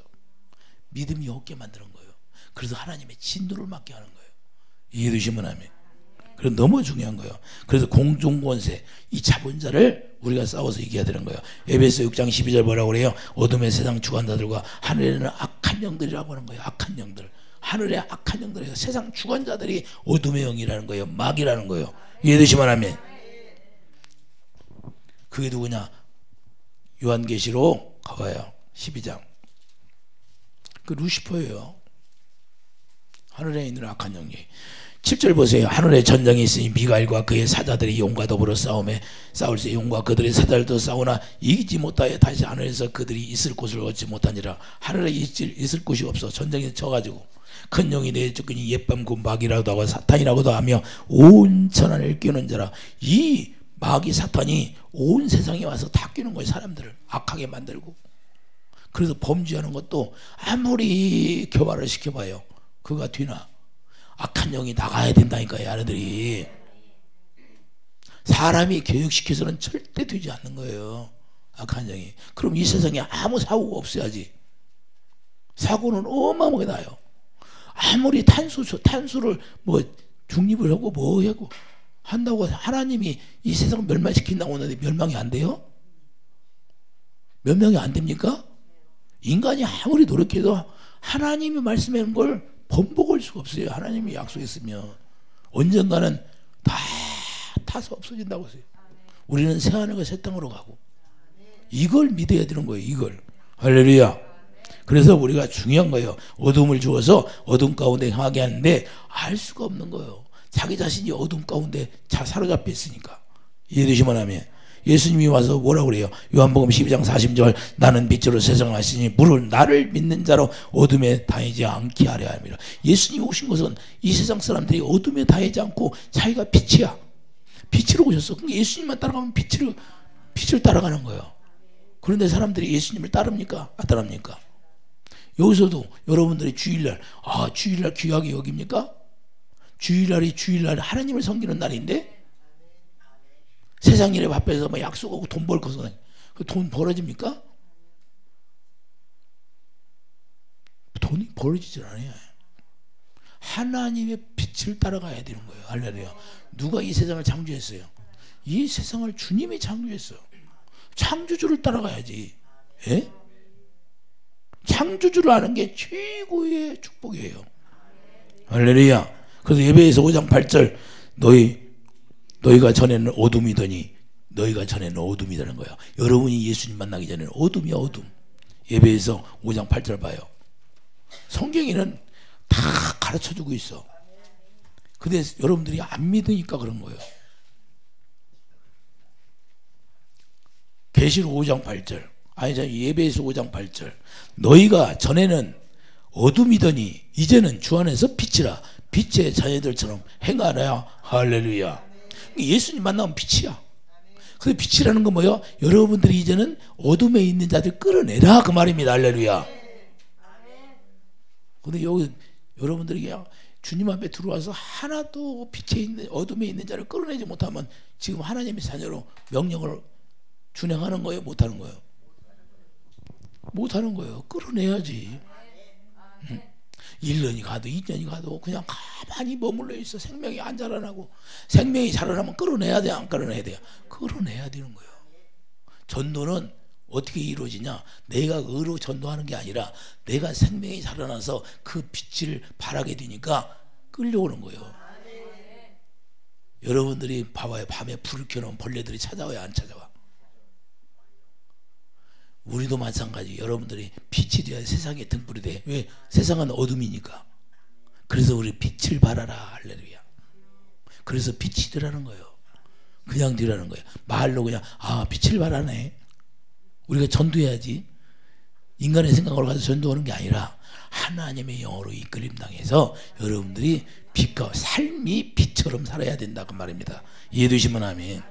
Speaker 1: 믿음이 없게 만드는 거예요. 그래서 하나님의 진노를 맞게 하는 거예요. 이해되시면 아멘. 그래서 너무 중요한 거예요. 그래서 공중권세, 이 자본자를 우리가 싸워서 이겨야 되는 거예요. 에베소 6장 12절 뭐라고 그래요? 어둠의 세상 주관자들과 하늘에는 악한 영들이라고 하는 거예요. 악한 영들. 하늘에 악한 영들이에요. 세상 주관자들이 어둠의 영이라는 거예요. 마귀라는 거예요. 이해되시면 하면. 그게 누구냐? 요한계시록 가봐요. 12장. 그 루시퍼예요. 하늘에 있는 악한 영이. 7절 보세요. 하늘에 전쟁이 있으니 미가엘과 그의 사자들이 용과 더불어 싸울 때 용과 그들의 사자들도 싸우나 이기지 못하여 다시 하늘에서 그들이 있을 곳을 얻지 못하니라. 하늘에 있을 곳이 없어. 전쟁에 쳐가지고 큰 영이 내쫓기니 옛밤 그 마귀라고도 하고 사탄이라고도 하며 온 천하를 끼우는 자라. 이 마귀 사탄이 온 세상에 와서 다 끼우는 거예요. 사람들을 악하게 만들고. 그래서 범죄하는 것도 아무리 교화를 시켜봐요. 그가 뒤나. 악한 영이 나가야 된다니까요. 얘네들이. 사람이 교육시켜서는 절대 되지 않는 거예요. 악한 영이. 그럼 이 세상에 아무 사고가 없어야지. 사고는 어마어마하게 나요. 아무리 탄수를 뭐 중립을 하고 뭐 하고 한다고 하나님이 이 세상을 멸망시킨다고 하는데 멸망이 안 돼요? 멸망이 안 됩니까? 인간이 아무리 노력해도 하나님이 말씀하는 걸 번복할 수가 없어요. 하나님이 약속했으면 언젠가는 다 타서 없어진다고 했어요. 우리는 새하늘과 새 땅으로 가고 이걸 믿어야 되는 거예요. 이걸. 할렐루야. 그래서 우리가 중요한 거예요. 어둠을 주어서 어둠 가운데 향하게 하는데 알 수가 없는 거예요. 자기 자신이 어둠 가운데 사로잡혀 있으니까. 이해되시면 하면 예수님이 와서 뭐라고 그래요? 요한복음 12장 40절 나는 빛으로 세상을 왔으니 물을 나를 믿는 자로 어둠에 다니지 않게 하려 함이라. 예수님이 오신 것은 이 세상 사람들이 어둠에 다니지 않고 자기가 빛이야. 빛으로 오셨어. 그러니까 예수님만 따라가면 빛을 따라가는 거예요. 그런데 사람들이 예수님을 따릅니까? 안 따릅니까? 여기서도 여러분들이 주일날 주일날 귀하게 여깁니까? 주일날 하나님을 섬기는 날인데 세상 일에 바빠서 뭐 약속하고 돈 벌 것은 그 돈 벌어집니까? 돈이 벌어지질 않아요. 하나님의 빛을 따라가야 되는 거예요. 할렐루야. 누가 이 세상을 창조했어요? 이 세상을 주님이 창조했어요. 창조주를 따라가야지. 예? 창조주를 아는 게 최고의 축복이에요. 할렐루야. 그래서 예배에서 5장 8절 너희가 전에는 어둠이더니 너희가 전에는 어둠이라는 거야. 여러분이 예수님 만나기 전에는 어둠이야. 어둠. 예배에서 5장 8절 봐요. 성경에는 다 가르쳐주고 있어. 근데 여러분들이 안 믿으니까 그런 거예요. 계시록 5장 8절. 아니 예배에서 5장 8절. 너희가 전에는 어둠이더니 이제는 주 안에서 빛이라. 빛의 자녀들처럼 행하라. 할렐루야. 예수님 만나면 빛이야. 근데 빛이라는 건 뭐예요? 여러분들이 이제는 어둠에 있는 자들 끌어내라 그 말입니다. 할렐루야. 근데 여기 여러분들이 그냥 주님 앞에 들어와서 하나도 빛에 있는 어둠에 있는 자를 끌어내지 못하면 지금 하나님의 자녀로 명령을 준행하는 거예요? 못하는 거예요? 못하는 거예요. 끌어내야지. 1년이 가도 2년이 가도 그냥 가만히 머물러 있어. 생명이 안 자라나고. 생명이 자라나면 끌어내야 돼? 안 끌어내야 돼요? 끌어내야 되는 거예요. 전도는 어떻게 이루어지냐? 내가 의로 전도하는 게 아니라 내가 생명이 자라나서 그 빛을 발하게 되니까 끌려오는 거예요. 여러분들이 봐봐요. 밤에 불을 켜놓은 벌레들이 찾아와요? 안 찾아와? 우리도 마찬가지. 여러분들이 빛이 돼야 세상에 등불이 돼. 왜? 세상은 어둠이니까. 그래서 우리 빛을 발하라. 할렐루야. 그래서 빛이 되라는 거예요. 그냥 되라는 거예요. 말로 그냥 빛을 발하네. 우리가 전도해야지. 인간의 생각으로 가서 전도하는 게 아니라 하나님의 영으로 이끌림 당해서 여러분들이 빛과 삶이 빛처럼 살아야 된다 그 말입니다. 이해되시면 아멘.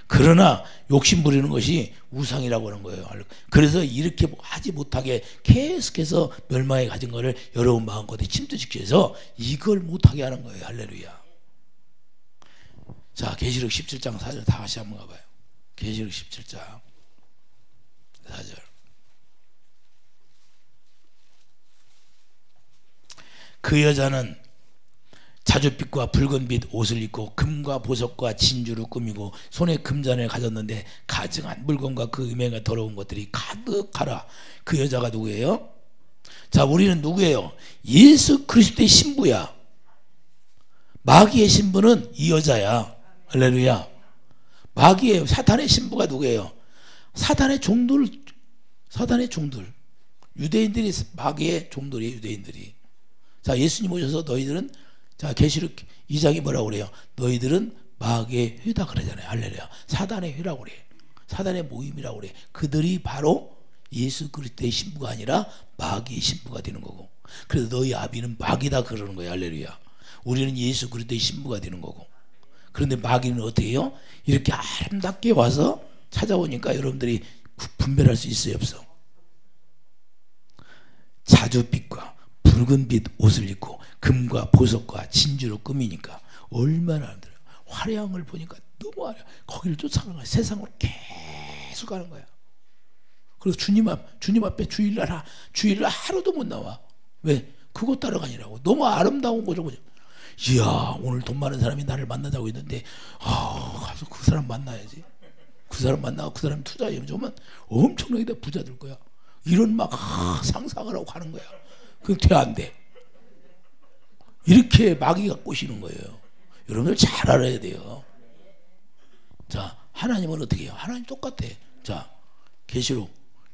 Speaker 1: 그러나 욕심 부리는 것이 우상이라고 하는 거예요. 그래서 이렇게 하지 못하게 계속해서 멸망에 가진 거를 여러분 마음껏 침투시켜서 이걸 못하게 하는 거예요. 할렐루야. 자, 계시록 17장 4절 다시 한번 가봐요. 계시록 17장 4절. 그 여자는 자줏빛과 붉은 빛 옷을 입고 금과 보석과 진주로 꾸미고 손에 금잔을 가졌는데 가증한 물건과 그 음행에 더러운 것들이 가득하라. 그 여자가 누구예요? 자, 우리는 누구예요? 예수 그리스도의 신부야. 마귀의 신부는 이 여자야. 할렐루야. 마귀의 사탄의 신부가 누구예요? 사탄의 종들. 유대인들이 마귀의 종들이에요. 유대인들이. 자, 예수님 오셔서 너희들은, 자, 계시록 2장이 뭐라고 그래요? 너희들은 마귀의 회다 그러잖아요. 할렐루야. 사단의 회라고 그래. 사단의 모임이라고 그래. 그들이 바로 예수 그리스도의 신부가 아니라 마귀의 신부가 되는 거고. 그래서 너희 아비는 마귀다 그러는 거예요. 할렐루야. 우리는 예수 그리스도의 신부가 되는 거고. 그런데 마귀는 어떻게 해요? 이렇게 아름답게 와서 찾아오니까 여러분들이 분별할 수 있어요? 없어? 자줏빛과 붉은 빛 옷을 입고 금과 보석과 진주로 꾸미니까 얼마나 아름다워요. 화려한 보니까 너무 화려해. 거기를 쫓아가는 거야. 세상으로 계속 가는 거야. 그래서 주님 앞에 주일날 하루도 못 나와. 왜? 그거 따라가니라고. 너무 아름다운 거죠. 그죠? 이야, 오늘 돈 많은 사람이 나를 만나자고 했는데 가서 그 사람 만나야지. 그 사람 만나고 그 사람 투자하면 정말 엄청나게 부자 될 거야. 이런 막 상상을 하고 가는 거야. 그게 돼 안 돼? 이렇게 마귀가 꼬시는 거예요. 여러분들 잘 알아야 돼요. 자, 하나님은 어떻게 해요? 하나님 똑같아. 자, 계시록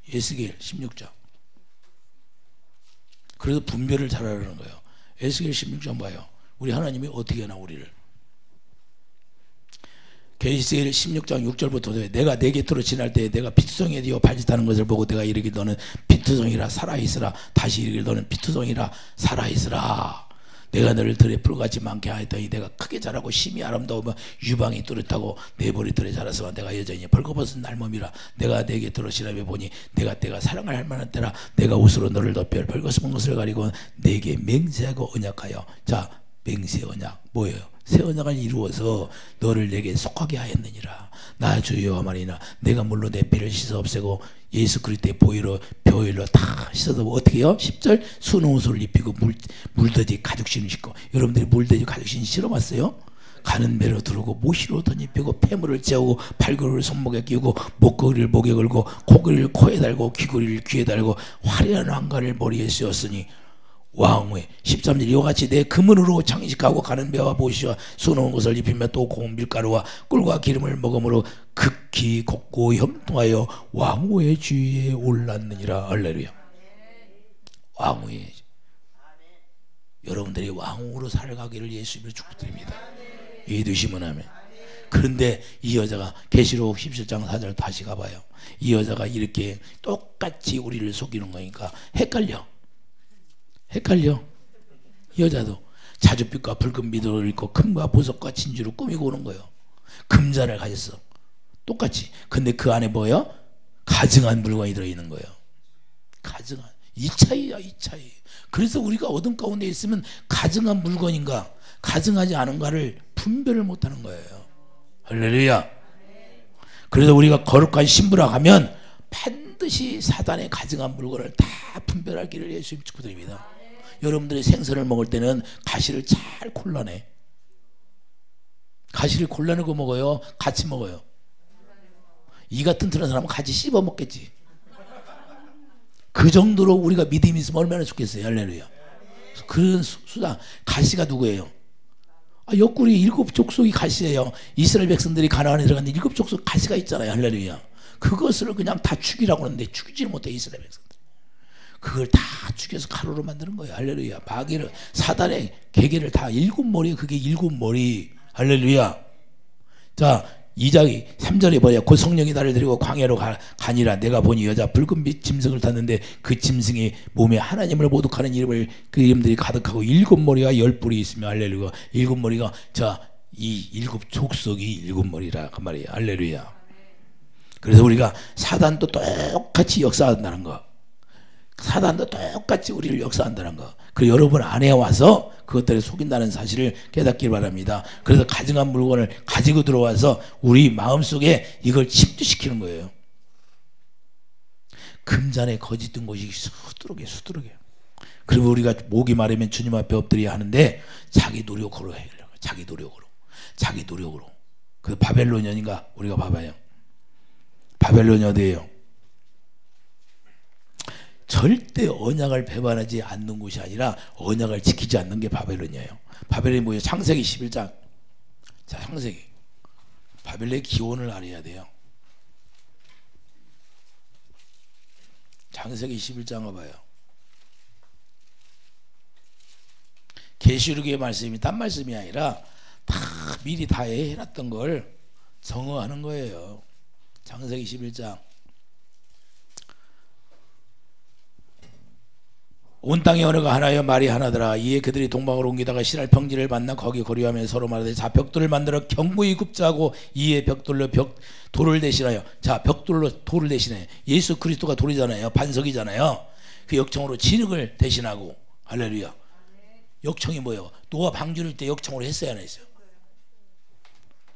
Speaker 1: 에스겔 16장. 그래서 분별을 잘 하라는 거예요. 에스겔 16장 봐요. 우리 하나님이 어떻게 하나 우리를. 계시록 16장 6절부터 내가 내 곁으로 지날 때 내가 피투성이에 되어 발짓하는 것을 보고 내가 이르길 너는 피투성이라 살아있으라. 다시 이르길 너는 피투성이라 살아있으라. 내가 너를 들에 풀같이 많게 하였더니 내가 크게 자라고 심히 아름다우며 유방이 뚜렷하고 내 머리털에 자라서만 내가 여전히 벌거벗은 날몸이라. 내가 내 곁으로 지나며 보니 내가 사랑을 할 만한 때라. 내가 옷으로 너를 덮여 벌거벗은 것을 가리고 내게 맹세하고 언약하여. 자, 맹세 언약 뭐예요? 새 언약을 이루어서 너를 내게 속하게 하였느니라. 나 주 여호와 말이나 내가 물로 내 피를 씻어 없애고 예수 그리스도의 보혈로 다 씻어도 어떻게 해요? 10절 수놓은 옷을 입히고 물돼지 가죽 신을 신고. 여러분들이 물돼지 가죽 신 신어봤어요? 가는 배로 두르고 모시로 덧입히고 폐물을 채우고 발걸음을 손목에 끼우고 목걸이를 목에 걸고 코걸이를 코에 달고 귀걸이를 귀에 달고 화려한 왕관을 머리에 씌웠으니 왕후에 13절 이와 같이 내 금은으로 장식하고 가는 배와 보시와 수놓은 것을 입히며 또 고운 밀가루와 꿀과 기름을 먹음으로 극히 곱고 형통하여 왕후의 주위에 올랐느니라. 할렐루야. 왕후의 여러분들이 왕후로 살아가기를 예수님으로 축복드립니다. 이해되시면 하면. 그런데 이 여자가 계시록 17장 4절 다시 가봐요. 이 여자가 이렇게 똑같이 우리를 속이는 거니까 헷갈려. 이 여자도 자줏빛과 붉은 비도를 입고 금과 보석과 진주로 꾸미고 오는 거예요. 금잔을 가졌어. 똑같이. 근데 그 안에 뭐예요? 가증한 물건이 들어있는 거예요. 가증한. 이 차이야, 이 차이. 그래서 우리가 어둠 가운데 있으면 가증한 물건인가 가증하지 않은가를 분별을 못하는 거예요. 할렐루야. 그래서 우리가 거룩한 신부라 하면 반드시 사단의 가증한 물건을 다 분별할 길을 예수님 축복드립니다. 여러분들이 생선을 먹을 때는 가시를 잘 골라내. 가시를 골라내고 먹어요? 같이 먹어요? 이가 튼튼한 사람은 같이 씹어 먹겠지. 그 정도로 우리가 믿음이 있으면 얼마나 좋겠어요. 할렐루야. 그런 수단. 가시가 누구예요? 옆구리 7 족속이 가시예요. 이스라엘 백성들이 가나안에 들어갔는데 7 족속 가시가 있잖아요. 할렐루야. 그것을 그냥 다 죽이라고 하는데 죽이지를 못해. 이스라엘 백성들. 그걸 다 죽여서 가루로 만드는 거예요. 할렐루야. 마귀를, 사단의 계계를 다 7머리에 그게 7머리. 할렐루야. 자, 2장 3절에 뭐야? 곧 성령이 나를 데리고 광야로 가니라. 내가 보니 여자 붉은빛 짐승을 탔는데 그 짐승이 몸에 하나님을 모독하는 이름을 그 이름들이 가득하고 7머리가 10뿔이 있으며 할렐루야. 7머리가 자, 이 7 족속이 7머리라 그 말이에요. 할렐루야. 그래서 우리가 사단도 똑같이 역사한다는 거. 사단도 똑같이 우리를 역사한다는 거. 그 여러분 안에 와서 그것들을 속인다는 사실을 깨닫길 바랍니다. 그래서 가증한 물건을 가지고 들어와서 우리 마음속에 이걸 침투시키는 거예요. 금잔에 거짓 든 곳이 수두룩해. 그리고 우리가 목이 마르면 주님 앞에 엎드려야 하는데 자기 노력으로 해요. 자기 노력으로. 그 바벨론연인가 우리가 봐봐요. 바벨론이 어디예요? 절대 언약을 배반하지 않는 곳이 아니라 언약을 지키지 않는 게 바벨론이에요. 바벨론이 뭐예요? 창세기 11장. 자, 창세기. 바벨론의 기원을 알아야 돼요. 창세기 11장 가봐요. 계시록의 말씀이 딴 말씀이 아니라 다 미리 다 해놨던 걸 정언하는 거예요. 창세기 11장. 온 땅의 언어가 하나여 말이 하나더라. 이에 그들이 동방으로 옮기다가 신할 평지를 만나 거기 거류하며 서로 말하되 자 벽돌을 만들어 견고히 굽자고 이에 벽돌로 돌을 대신하여. 자, 벽돌로 돌을 대신해. 예수 그리스도가 돌이잖아요. 반석이잖아요. 그 역청으로 진흙을 대신하고. 할렐루야. 역청이 뭐예요? 노아 방주를 때 역청으로 했어야 안 했어요?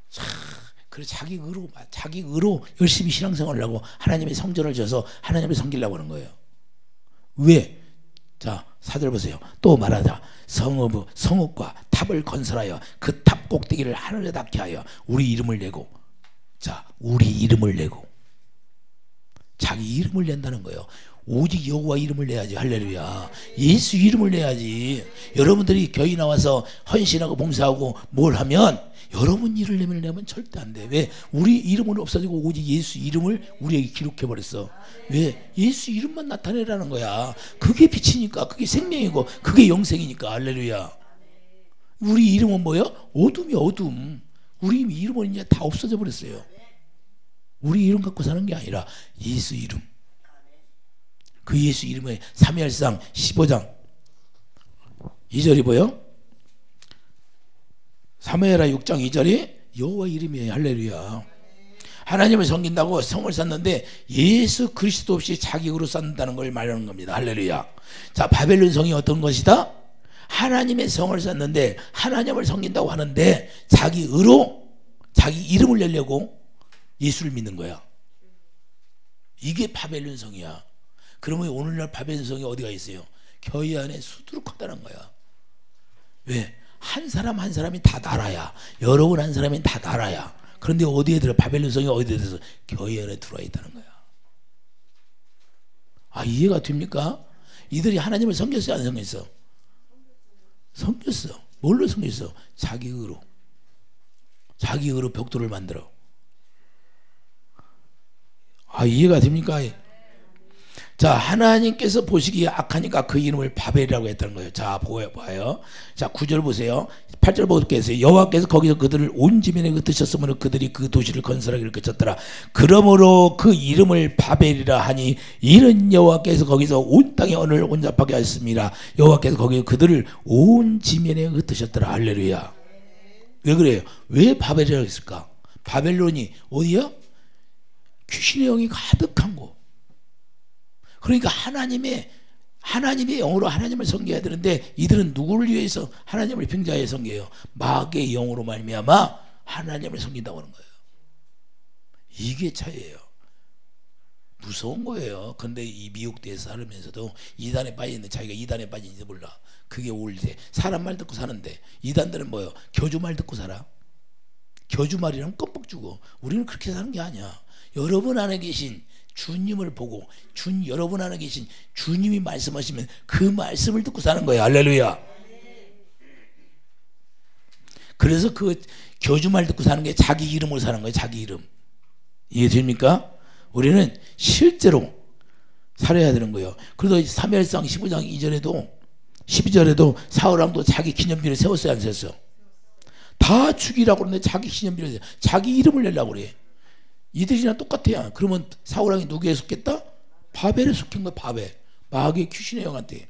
Speaker 1: 자, 그래 자기 의로 열심히 신앙생활을 하고 하나님의 성전을 져서 하나님을 섬기려고 하는 거예요. 왜? 자, 4절 보세요. 또 말하자. 성읍과 탑을 건설하여 그 탑 꼭대기를 하늘에 닿게 하여 우리 이름을 내고. 자, 우리 이름을 내고. 자기 이름을 낸다는 거예요. 오직 여호와 이름을 내야지. 할렐루야. 예수 이름을 내야지. 여러분들이 교회 나와서 헌신하고 봉사하고 뭘 하면 여러분 이름을 내면 절대 안 돼. 왜? 우리 이름은 없어지고 오직 예수 이름을 우리에게 기록해버렸어. 왜? 예수 이름만 나타내라는 거야. 그게 빛이니까, 그게 생명이고 그게 영생이니까. 할렐루야. 우리 이름은 뭐예요? 어둠이 어둠. 우리 이름은 이제 다 없어져 버렸어요. 우리 이름 갖고 사는 게 아니라 예수 이름. 그 예수 이름의 사무엘상 15장 2절이 뭐예요? 사무엘하 6장 2절이 여호와 이름이에요. 할렐루야. 하나님을 섬긴다고 성을 쌓는데 예수 그리스도 없이 자기 의로 쌓는다는 걸 말하는 겁니다. 할렐루야. 자, 바벨론 성이 어떤 것이다? 하나님의 성을 쌓는데 하나님을 섬긴다고 하는데 자기 의로 자기 이름을 내려고 예수를 믿는 거야. 이게 바벨론 성이야. 그러면 오늘날 바벨론 성이 어디가 있어요? 교회 안에 수두룩하다는 거야. 왜? 한 사람 한 사람이 다 나라야. 여러분 한 사람이 다 나라야. 그런데 어디에 들어? 바벨론 성이 어디에 들어서? 교회 안에 들어와 있다는 거야. 아, 이해가 됩니까? 이들이 하나님을 섬겼어요? 안 섬겼어? 섬겼어. 뭘로 섬겼어? 자기 의로. 자기 의로 벽돌을 만들어. 아, 이해가 됩니까? 자, 하나님께서 보시기에 악하니까 그 이름을 바벨이라고 했다는 거예요. 자, 봐요. 자, 9절 보세요. 8절 보겠어요. 여호와께서 거기서 그들을 온 지면에 흩으셨으므로 그들이 그 도시를 건설하기를 그쳤더라. 그러므로 그 이름을 바벨이라 하니 이는 여호와께서 거기서 온 땅의 언어를 혼잡하게 하셨습니다. 여호와께서 거기서 그들을 온 지면에 흩으셨더라. 할렐루야. 왜 그래요? 왜 바벨이라고 했을까? 바벨론이 어디야? 귀신의 영이 가득한 곳. 그러니까 하나님의 영으로 하나님을 섬겨야 되는데 이들은 누구를 위해서 하나님을 빙자해 섬겨요? 마귀의 영으로 말미암아 하나님을 섬긴다고 하는 거예요. 이게 차이예요. 무서운 거예요. 근데 이 미국대에서 살면서도 이단에 빠져있는 자기가 이단에 빠진지 몰라. 그게 올때 사람 말 듣고 사는데 이단들은 뭐예요? 교주 말 듣고 살아. 교주 말이랑 껌뻑 주고. 우리는 그렇게 사는 게 아니야. 여러분 안에 계신 주님을 보고 여러분 안에 계신 주님이 말씀하시면 그 말씀을 듣고 사는 거예요. 할렐루야. 그래서 그 교주 말 듣고 사는 게 자기 이름으로 사는 거예요. 자기 이름. 이해됩니까? 우리는 실제로 살아야 되는 거예요. 그래서 사무엘상 15장 2절에도 12절에도 사울왕도 자기 기념비를 세웠어요, 안 세웠어요? 다 죽이라고 그러는데 자기 기념비를 세워. 자기 이름을 내려고 그래. 이들이랑 똑같아요. 그러면 사울왕이 누구에 속했다? 바벨에 속한 거야. 바벨. 마귀의 귀신의 영한테.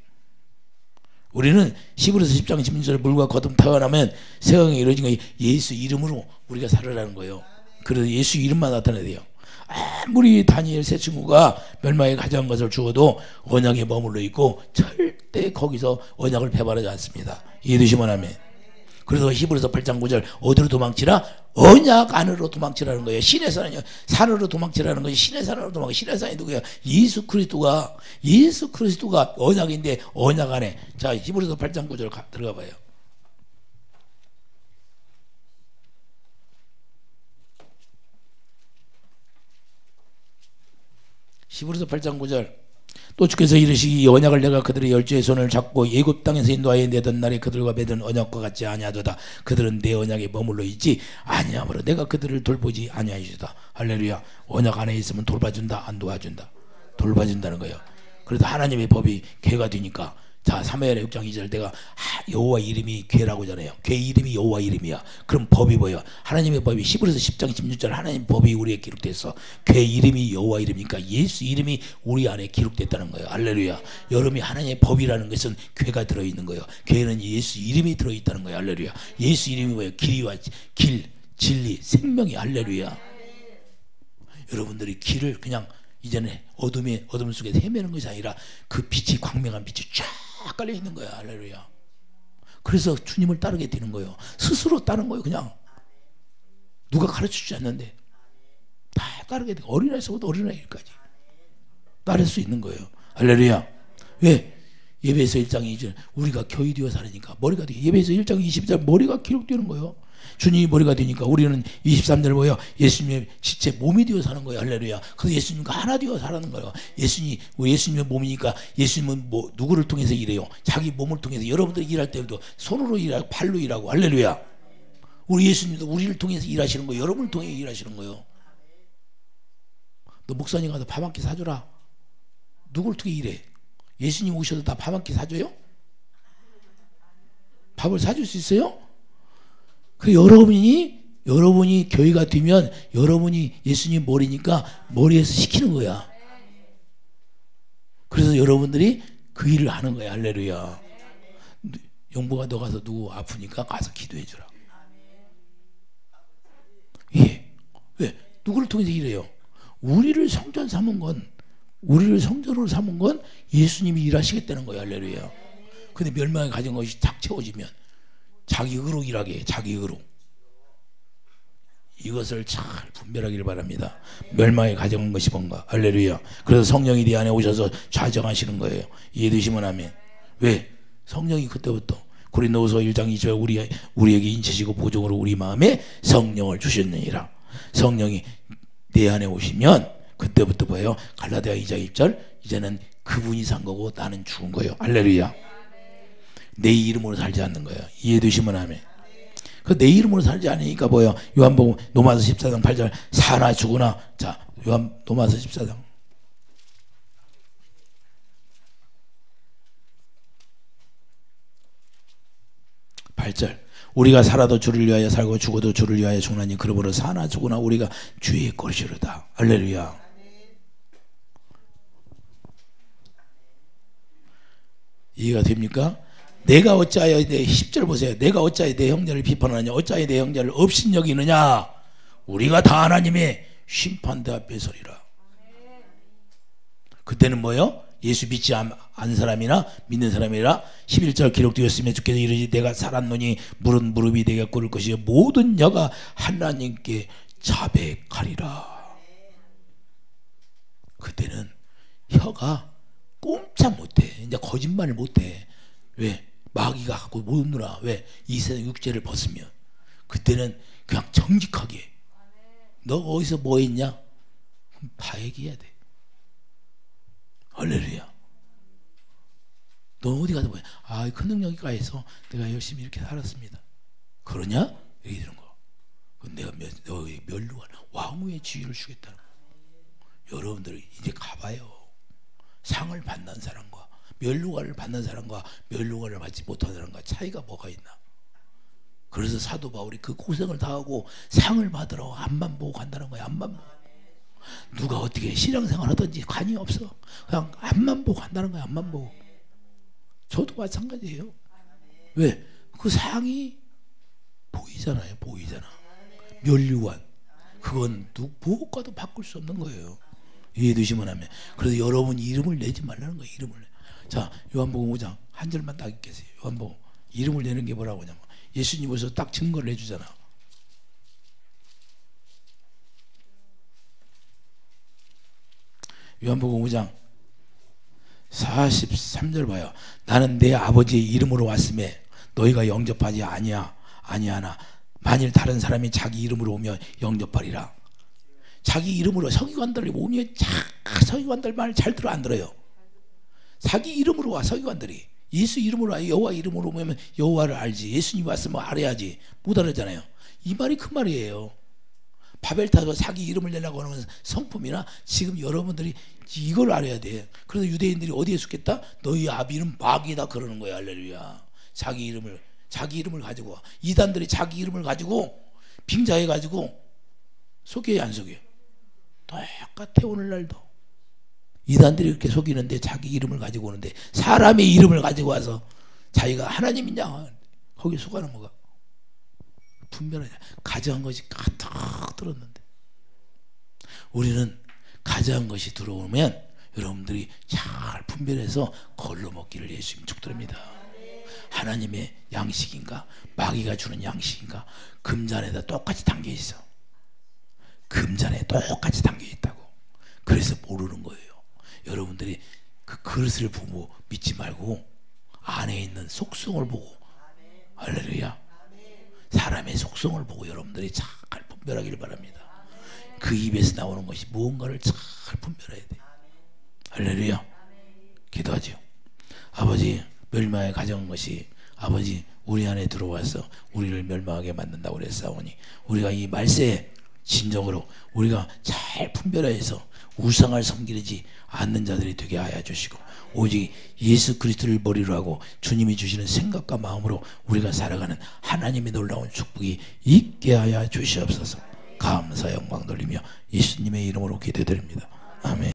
Speaker 1: 우리는 히브리서 10장 16절 물과 거듭 태어나면 세상에 이루어진 거 예수 이름으로 우리가 살아라는 거예요. 그래서 예수 이름만 나타내야 돼요. 아무리 다니엘 세 친구가 멸망에 가져간 것을 주어도 언약에 머물러 있고 절대 거기서 언약을 배반하지 않습니다. 이해되시면 아멘. 그래서 히브리서 8장 9절 어디로 도망치라? 언약 안으로 도망치라는 거예요. 신의 산으로 도망치라는 거지. 신의 산으로 도망치. 신의 산이 누구야? 예수 그리스도가 언약인데 언약 안에. 자, 히브리서 8장 9절 들어가 봐요. 히브리서 8장 9절 또 주께서 이르시기 언약을 내가 그들의 열조의 손을 잡고 애굽 땅에서 인도하여 내던 날에 그들과 맺은 언약과 같지 아니하도다. 그들은 내 언약에 머물러 있지 아니하므로 내가 그들을 돌보지 아니하시다. 할렐루야. 언약 안에 있으면 돌봐준다, 안 도와준다? 돌봐준다는 거예요. 그래도 하나님의 법이 괴가 되니까. 자, 사무엘 6장 2절 내가 여호와 이름이 괴라고 하잖아요. 괴 이름이 여호와 이름이야. 그럼 법이 뭐예요? 하나님의 법이 히브리서 10장 16절 하나님 법이 우리에 기록됐어. 괴 이름이 여호와 이름이니까 예수 이름이 우리 안에 기록됐다는 거예요. 할렐루야. 여러분이 하나님의 법이라는 것은 괴가 들어있는 거예요. 괴는 예수 이름이 들어있다는 거예요. 할렐루야. 예수 이름이 뭐예요? 길, 진리, 생명이. 할렐루야. 여러분들이 길을 그냥 이제는 어둠 속에서 헤매는 것이 아니라 그 빛이 광명한 빛이 쫙 깔려 있는 거야. 할렐루야. 그래서 주님을 따르게 되는 거예요. 스스로 따른 거예요. 그냥 누가 가르쳐주지 않는데 다 따르게 되고 어린아이서부터 어린아이까지 따를 수 있는 거예요. 할렐루야. 왜? 예배에서 1장 2절 우리가 교이 되어 사니까 머리가 돼. 예배에서 1장 22절 머리가 기록되는 거예요. 주님이 머리가 되니까 우리는 23절 뭐예요? 예수님의 지체 몸이 되어 사는 거예요. 할렐루야. 그래서 예수님과 하나 되어 사는 거예요. 예수님의 몸이니까 예수님은 뭐 누구를 통해서 일해요? 자기 몸을 통해서. 여러분들이 일할 때도 손으로 일하고 발로 일하고. 할렐루야. 우리 예수님도 우리를 통해서 일하시는 거예요. 여러분을 통해 일하시는 거예요. 너 목사님 가서 밥 한 끼 사줘라. 누구를 통해 일해? 예수님 오셔도 다 밥 한 끼 사줘요? 밥을 사줄 수 있어요? 그 여러분이 교회가 되면 여러분이 예수님 머리니까 머리에서 시키는 거야. 그래서 여러분들이 그 일을 하는 거야. 할렐루야. 용보가 너 가서 누구 아프니까 가서 기도해 주라. 예. 왜? 누구를 통해서 일해요? 우리를 성전 삼은 건, 우리를 성전으로 삼은 건 예수님이 일하시겠다는 거야. 할렐루야. 근데 멸망에 가진 것이 탁 채워지면 자기 의로 일하게 해. 자기 의로. 이것을 잘 분별하기를 바랍니다. 멸망에 가져간 것이 뭔가. 할렐루야. 그래서 성령이 네 안에 오셔서 좌정하시는 거예요. 이해되시면 아멘. 왜? 성령이 그때부터 고린도후서 1장 2절 우리에게 인치시고 보증으로 우리 마음에 성령을 주셨느니라. 성령이 내 안에 오시면 그때부터 뭐예요? 갈라디아 2장 1절 이제는 그분이 산 거고 나는 죽은 거예요. 할렐루야. 내 이름으로 살지 않는 거예요. 이해되시면 아멘. 그 내 이름으로 살지 않으니까 뭐예요? 요한복음 로마서 14장 8절 사나 죽으나. 자, 로마서 14장 8절 우리가 살아도 주를 위하여 살고 죽어도 주를 위하여 죽나니 그러므로 사나 죽으나 우리가 주의 것이로다. 할렐루야. 이해가 됩니까? 내가 어찌하여 내 10절 보세요. 내가 어찌하여 내 형제를 비판하느냐 어찌하여 내 형제를 업신여기느냐 우리가 다 하나님의 심판대 앞에 서리라. 그때는 뭐요? 예수 믿지 않은 사람이나 믿는 사람이라 11절 기록되었으며 주께서 이르시 내가 살았노니 물은 무릎이 내게 꿇을 것이요 모든 여가 하나님께 자백하리라. 그때는 혀가 꼼짝 못해. 이제 거짓말을 못해. 왜? 마귀가 갖고 못 놀아. 왜? 이 세상 육체를 벗으면. 그때는 그냥 정직하게 너 어디서 뭐 했냐? 다 얘기해야 돼. 할렐루야. 너 어디 가서 뭐야? 아, 큰 능력이가 해서 내가 열심히 이렇게 살았습니다. 그러냐? 얘기 드는 거. 내가 너의 멸류관 왕후의 지위를 주겠다는 거. 여러분들 이제 가봐요. 상을 받는 사람과 멸류관을 받는 사람과 멸류관을 받지 못하는 사람과 차이가 뭐가 있나? 그래서 사도 바울이 그 고생을 다하고 상을 받으러 앞만 보고 간다는 거야. 앞만 보고. 누가 어떻게 신앙생활 하든지 관이 없어. 그냥 앞만 보고 간다는 거야. 앞만 보고. 저도 마찬가지예요. 왜? 그 상이 보이잖아요. 보이잖아. 멸류관. 그건 무엇과도 바꿀 수 없는 거예요. 이해되시면 하면. 그래서 여러분 이름을 내지 말라는 거예요. 이름을. 자, 요한복음 5장 한 절만 딱 읽겠어요. 요한복음 이름을 내는 게 뭐라고 하냐면 예수님께서 딱 증거를 해주잖아. 요한복음 5장 43절 봐요. 나는 내 아버지의 이름으로 왔음에 너희가 영접하지 아니하나 만일 다른 사람이 자기 이름으로 오면 영접하리라. 자기 이름으로 서기관들이 오면 서기관들 말 잘 들어 안 들어요. 자기 이름으로 와. 서기관들이 예수 이름으로 와. 여호와 이름으로 오면 여호와를 알지. 예수님 왔으면 알아야지. 못 알아잖아요. 이 말이 그 말이에요. 바벨 타서 자기 이름을 내려고 하는 성품이나 지금 여러분들이 이걸 알아야 돼. 그래서 유대인들이 어디에 속했다? 너희 아비는 마귀다 그러는 거야. 할렐루야. 자기 이름을 가지고 와. 이단들이 자기 이름을 가지고 빙자해 가지고 속여요 안 속여요? 똑같아. 오늘날도 이단들이 이렇게 속이는데 자기 이름을 가지고 오는데 사람의 이름을 가지고 와서 자기가 하나님이냐 거기 속아는 뭐가 분별하냐. 가져간 것이 가득 들었는데 우리는 가져간 것이 들어오면 여러분들이 잘 분별해서 걸러 먹기를 예수님 축드립니다. 하나님의 양식인가 마귀가 주는 양식인가 금잔에다 똑같이 담겨 있어. 금잔에 똑같이 담겨 있다고. 그래서 모르는 거예요. 여러분들이 그 그릇을 보고 믿지 말고 안에 있는 속성을 보고. 할렐루야. 사람의 속성을 보고 여러분들이 잘 분별하기를 바랍니다. 그 입에서 나오는 것이 무언가를 잘 분별해야 돼. 할렐루야. 기도하죠. 아버지 멸망에 가져온 것이 아버지 우리 안에 들어와서 우리를 멸망하게 만든다고 그랬사오니 우리가 이 말세에 진정으로 우리가 잘 분별해서 우상을 섬기지 않는 자들이 되게 하여 주시고 오직 예수 그리스도를 머리로 하고 주님이 주시는 생각과 마음으로 우리가 살아가는 하나님의 놀라운 축복이 있게 하여 주시옵소서. 감사 영광 돌리며 예수님의 이름으로 기도드립니다. 아멘.